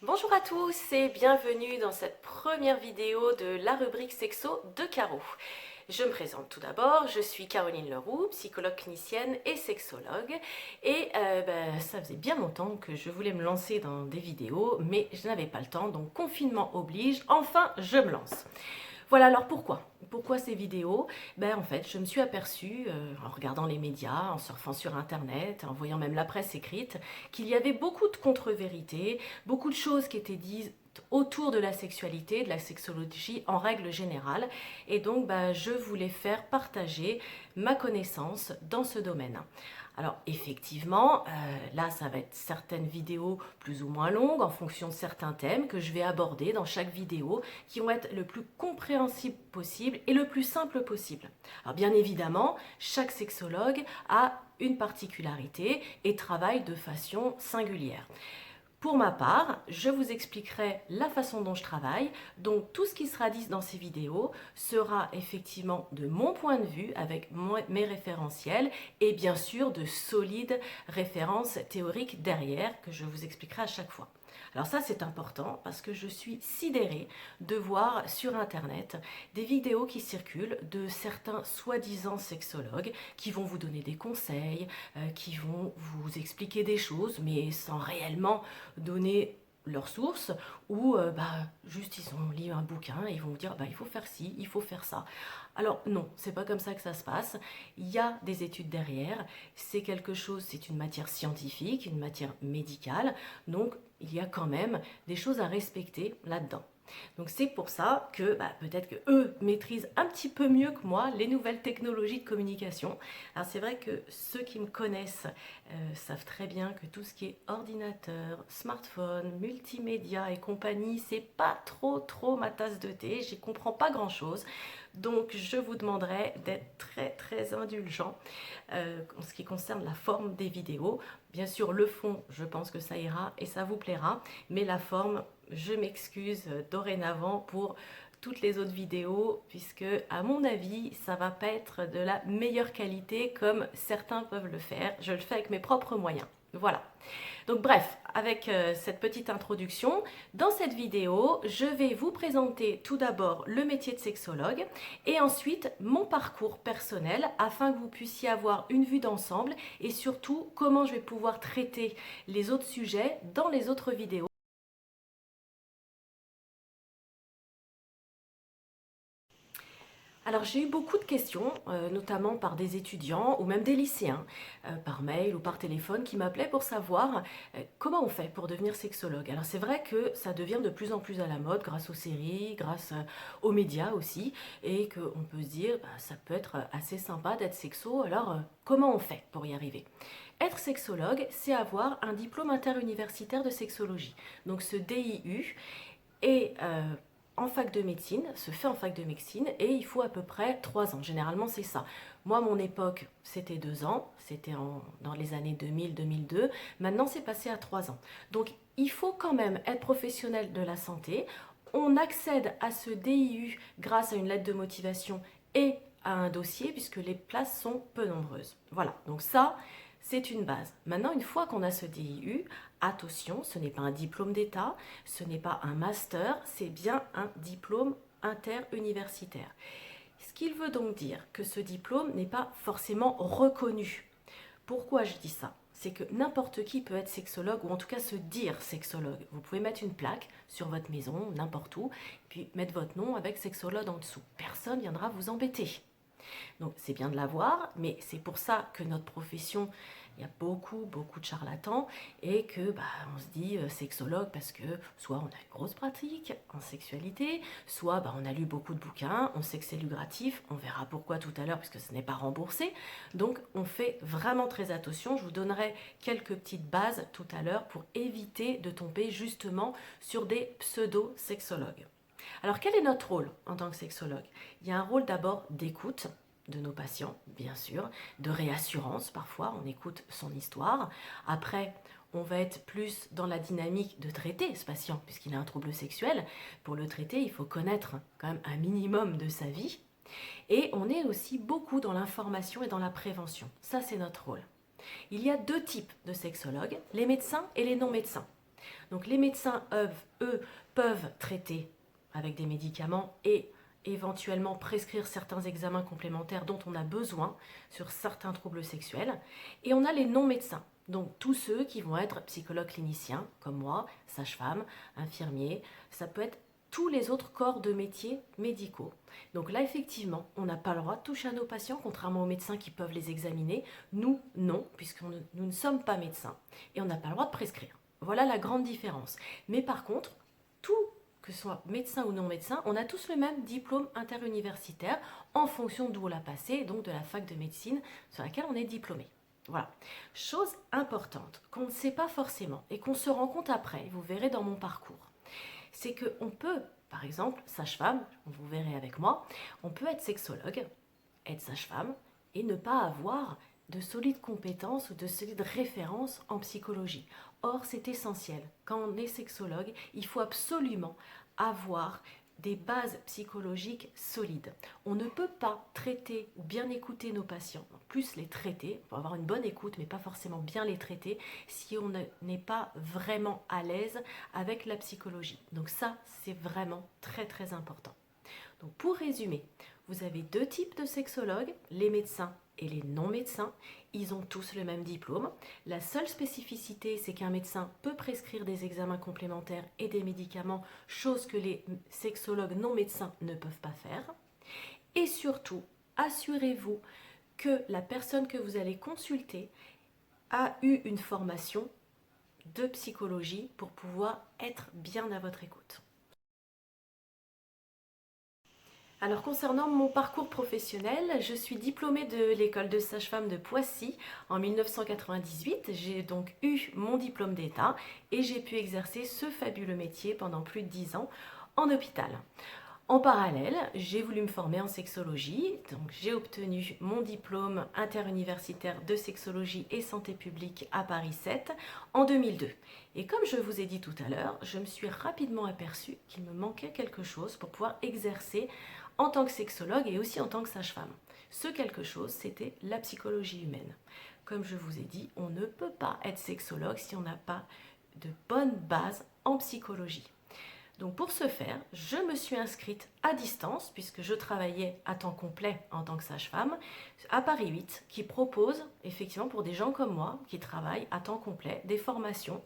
Bonjour à tous et bienvenue dans cette première vidéo de la rubrique Sexo de Caro. Je me présente tout d'abord, je suis Caroline Leroux, psychologue clinicienne et sexologue et ça faisait bien longtemps que je voulais me lancer dans des vidéos mais je n'avais pas le temps, donc confinement oblige, enfin je me lance. Voilà, alors pourquoi ces vidéos? En fait, je me suis aperçue, en regardant les médias, en surfant sur Internet, en voyant même la presse écrite, qu'il y avait beaucoup de contre-vérités, beaucoup de choses qui étaient dites autour de la sexualité, de la sexologie en règle générale. Et donc, je voulais faire partager ma connaissance dans ce domaine. Alors effectivement, là ça va être certaines vidéos plus ou moins longues en fonction de certains thèmes que je vais aborder dans chaque vidéo qui vont être le plus compréhensible possible et le plus simple possible. Alors bien évidemment, chaque sexologue a une particularité et travaille de façon singulière. Pour ma part, je vous expliquerai la façon dont je travaille. Donc tout ce qui sera dit dans ces vidéos sera effectivement de mon point de vue avec mes référentiels et bien sûr de solides références théoriques derrière que je vous expliquerai à chaque fois. Alors ça c'est important parce que je suis sidérée de voir sur internet des vidéos qui circulent de certains soi-disant sexologues qui vont vous donner des conseils, qui vont vous expliquer des choses mais sans réellement donner leurs sources ou juste ils ont lu un bouquin et ils vont vous dire il faut faire ci, il faut faire ça. Alors non, c'est pas comme ça que ça se passe. Il y a des études derrière, c'est quelque chose, c'est une matière scientifique, une matière médicale, donc il y a quand même des choses à respecter là-dedans. Donc c'est pour ça que peut-être que eux maîtrisent un petit peu mieux que moi les nouvelles technologies de communication. Alors c'est vrai que ceux qui me connaissent savent très bien que tout ce qui est ordinateur, smartphone, multimédia et compagnie, c'est pas trop ma tasse de thé, j'y comprends pas grand-chose. Donc je vous demanderai d'être très indulgent en ce qui concerne la forme des vidéos. Bien sûr, le fond, je pense que ça ira et ça vous plaira, mais la forme, je m'excuse dorénavant pour toutes les autres vidéos, puisque à mon avis, ça va pas être de la meilleure qualité comme certains peuvent le faire. Je le fais avec mes propres moyens. Voilà. Donc bref, avec cette petite introduction, dans cette vidéo, je vais vous présenter tout d'abord le métier de sexologue et ensuite mon parcours personnel afin que vous puissiez avoir une vue d'ensemble et surtout comment je vais pouvoir traiter les autres sujets dans les autres vidéos. Alors j'ai eu beaucoup de questions, notamment par des étudiants ou même des lycéens, par mail ou par téléphone, qui m'appelaient pour savoir comment on fait pour devenir sexologue. Alors c'est vrai que ça devient de plus en plus à la mode grâce aux séries, grâce aux médias aussi, et qu'on peut se dire ça peut être assez sympa d'être sexo, alors comment on fait pour y arriver? Être sexologue, c'est avoir un diplôme interuniversitaire de sexologie, donc ce DIU, et en fac de médecine, se fait en fac de médecine et il faut à peu près 3 ans. Généralement, c'est ça. Moi, mon époque, c'était 2 ans, c'était dans les années 2000-2002. Maintenant, c'est passé à 3 ans. Donc, il faut quand même être professionnel de la santé. On accède à ce DIU grâce à une lettre de motivation et à un dossier puisque les places sont peu nombreuses. Voilà, donc ça, c'est une base. Maintenant, une fois qu'on a ce DIU, attention, ce n'est pas un diplôme d'État, ce n'est pas un master, c'est bien un diplôme interuniversitaire. Ce qu'il veut donc dire que ce diplôme n'est pas forcément reconnu. Pourquoi je dis ça? C'est que n'importe qui peut être sexologue ou en tout cas se dire sexologue. Vous pouvez mettre une plaque sur votre maison, n'importe où, puis mettre votre nom avec sexologue en dessous. Personne ne viendra vous embêter. Donc c'est bien de l'avoir, mais c'est pour ça que notre profession, il y a beaucoup de charlatans et que on se dit sexologue parce que soit on a une grosse pratique en sexualité, soit on a lu beaucoup de bouquins, on sait que c'est lucratif, on verra pourquoi tout à l'heure puisque ce n'est pas remboursé. Donc on fait vraiment très attention. Je vous donnerai quelques petites bases tout à l'heure pour éviter de tomber justement sur des pseudo-sexologues. Alors quel est notre rôle en tant que sexologue? Il y a un rôle d'abord d'écoute de nos patients, bien sûr, de réassurance parfois, on écoute son histoire. Après, on va être plus dans la dynamique de traiter ce patient, puisqu'il a un trouble sexuel. Pour le traiter, il faut connaître quand même un minimum de sa vie. Et on est aussi beaucoup dans l'information et dans la prévention. Ça, c'est notre rôle. Il y a deux types de sexologues, les médecins et les non-médecins. Donc les médecins, eux, peuvent traiter avec des médicaments et éventuellement prescrire certains examens complémentaires dont on a besoin sur certains troubles sexuels. Et on a les non-médecins, donc tous ceux qui vont être psychologues cliniciens, comme moi, sage-femme, infirmiers, ça peut être tous les autres corps de métiers médicaux. Donc là, effectivement, on n'a pas le droit de toucher à nos patients, contrairement aux médecins qui peuvent les examiner. Nous, non, puisque nous ne sommes pas médecins. Et on n'a pas le droit de prescrire. Voilà la grande différence. Mais par contre, tout, que ce soit médecin ou non médecin, on a tous le même diplôme interuniversitaire en fonction d'où on l'a passé, donc de la fac de médecine sur laquelle on est diplômé. Voilà. Chose importante qu'on ne sait pas forcément et qu'on se rend compte après, vous verrez dans mon parcours, c'est qu'on peut, par exemple, sage-femme, vous verrez avec moi, on peut être sexologue, être sage-femme et ne pas avoir de solides compétences ou de solides références en psychologie. Or, c'est essentiel. Quand on est sexologue, il faut absolument avoir des bases psychologiques solides. On ne peut pas traiter ou bien écouter nos patients, plus les traiter, on peut avoir une bonne écoute, mais pas forcément bien les traiter, si on n'est pas vraiment à l'aise avec la psychologie. Donc ça, c'est vraiment très très important. Donc pour résumer, vous avez deux types de sexologues, les médecins et les non-médecins. Ils ont tous le même diplôme. La seule spécificité, c'est qu'un médecin peut prescrire des examens complémentaires et des médicaments, chose que les sexologues non-médecins ne peuvent pas faire. Et surtout, assurez-vous que la personne que vous allez consulter a eu une formation de psychologie pour pouvoir être bien à votre écoute. Alors concernant mon parcours professionnel, je suis diplômée de l'école de sage-femme de Poissy en 1998. J'ai donc eu mon diplôme d'État et j'ai pu exercer ce fabuleux métier pendant plus de 10 ans en hôpital. En parallèle, j'ai voulu me former en sexologie, donc j'ai obtenu mon diplôme interuniversitaire de sexologie et santé publique à Paris 7 en 2002. Et comme je vous ai dit tout à l'heure, je me suis rapidement aperçue qu'il me manquait quelque chose pour pouvoir exercer en tant que sexologue et aussi en tant que sage-femme. Ce quelque chose, c'était la psychologie humaine. Comme je vous ai dit, on ne peut pas être sexologue si on n'a pas de bonnes bases en psychologie. Donc pour ce faire, je me suis inscrite à distance, puisque je travaillais à temps complet en tant que sage-femme, à Paris 8, qui propose effectivement pour des gens comme moi, qui travaillent à temps complet, des formations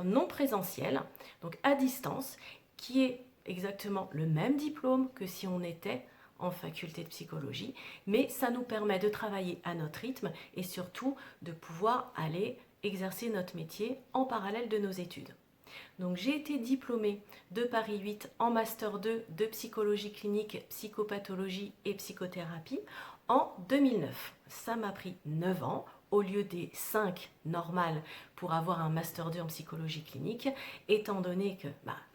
non présentielles, donc à distance, qui est exactement le même diplôme que si on était en faculté de psychologie, mais ça nous permet de travailler à notre rythme et surtout de pouvoir aller exercer notre métier en parallèle de nos études. Donc j'ai été diplômée de Paris 8 en Master 2 de psychologie clinique, psychopathologie et psychothérapie en 2009. Ça m'a pris 9 ans au lieu des 5 normales pour avoir un Master 2 en psychologie clinique, étant donné que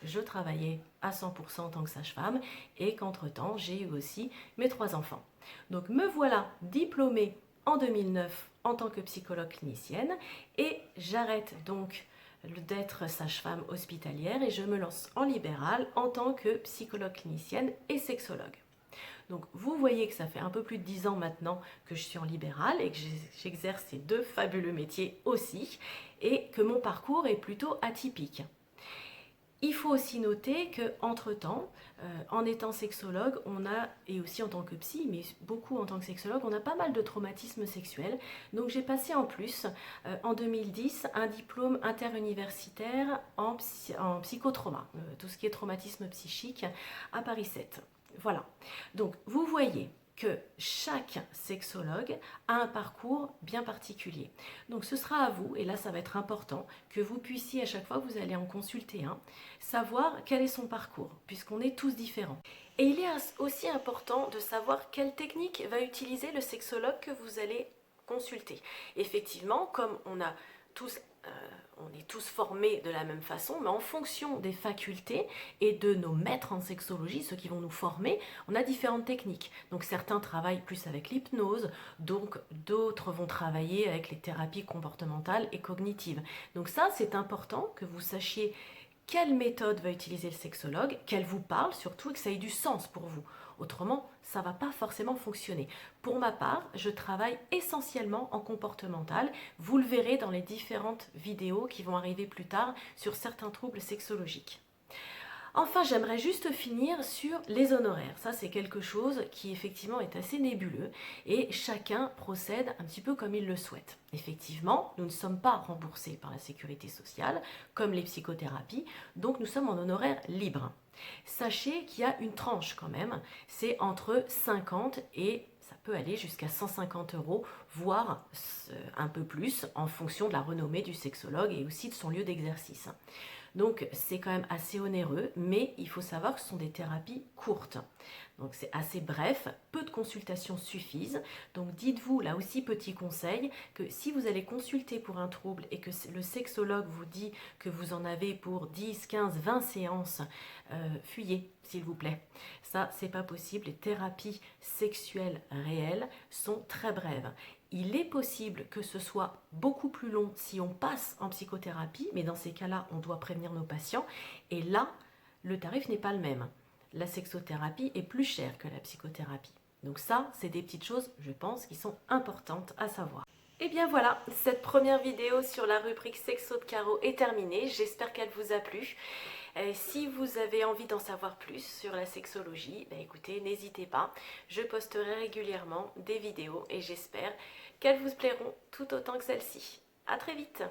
je travaillais à 100% en tant que sage-femme et qu'entre-temps j'ai eu aussi mes 3 enfants. Donc me voilà diplômée en 2009 en tant que psychologue clinicienne et j'arrête donc d'être sage-femme hospitalière et je me lance en libéral en tant que psychologue clinicienne et sexologue. Donc vous voyez que ça fait un peu plus de 10 ans maintenant que je suis en libéral et que j'exerce ces deux fabuleux métiers aussi et que mon parcours est plutôt atypique. Il faut aussi noter qu'entre-temps, en étant sexologue, et aussi en tant que psy, mais beaucoup en tant que sexologue, on a pas mal de traumatismes sexuels. Donc j'ai passé en plus, en 2010, un diplôme interuniversitaire en psychotrauma, tout ce qui est traumatisme psychique, à Paris 7. Voilà. Donc vous voyez que chaque sexologue a un parcours bien particulier. Donc ce sera à vous, et là ça va être important, que vous puissiez à chaque fois que vous allez en consulter un, savoir quel est son parcours, puisqu'on est tous différents. Et il est aussi important de savoir quelle technique va utiliser le sexologue que vous allez consulter. Effectivement, comme on est tous formés de la même façon, mais en fonction des facultés et de nos maîtres en sexologie, ceux qui vont nous former, on a différentes techniques. Donc certains travaillent plus avec l'hypnose, donc d'autres vont travailler avec les thérapies comportementales et cognitives. Donc ça, c'est important que vous sachiez quelle méthode va utiliser le sexologue, qu'elle vous parle surtout et que ça ait du sens pour vous. Autrement, ça ne va pas forcément fonctionner. Pour ma part, je travaille essentiellement en comportemental. Vous le verrez dans les différentes vidéos qui vont arriver plus tard sur certains troubles sexologiques. Enfin, j'aimerais juste finir sur les honoraires. Ça, c'est quelque chose qui effectivement est assez nébuleux et chacun procède un petit peu comme il le souhaite. Effectivement, nous ne sommes pas remboursés par la sécurité sociale, comme les psychothérapies, donc nous sommes en honoraires libres. Sachez qu'il y a une tranche quand même, c'est entre 50 et ça peut aller jusqu'à 150 €, voire un peu plus en fonction de la renommée du sexologue et aussi de son lieu d'exercice. Donc c'est quand même assez onéreux, mais il faut savoir que ce sont des thérapies courtes. Donc c'est assez bref, peu de consultations suffisent. Donc dites-vous, là aussi petit conseil, que si vous allez consulter pour un trouble et que le sexologue vous dit que vous en avez pour 10, 15, 20 séances, fuyez s'il vous plaît. Ça, c'est pas possible. Les thérapies sexuelles réelles sont très brèves. Il est possible que ce soit beaucoup plus long si on passe en psychothérapie, mais dans ces cas-là, on doit prévenir nos patients. Et là, le tarif n'est pas le même. La sexothérapie est plus chère que la psychothérapie. Donc ça, c'est des petites choses, je pense, qui sont importantes à savoir. Et bien voilà, cette première vidéo sur la rubrique Sexo de Caro est terminée. J'espère qu'elle vous a plu. Si vous avez envie d'en savoir plus sur la sexologie, écoutez, n'hésitez pas. Je posterai régulièrement des vidéos et j'espère qu'elles vous plairont tout autant que celle-ci. À très vite!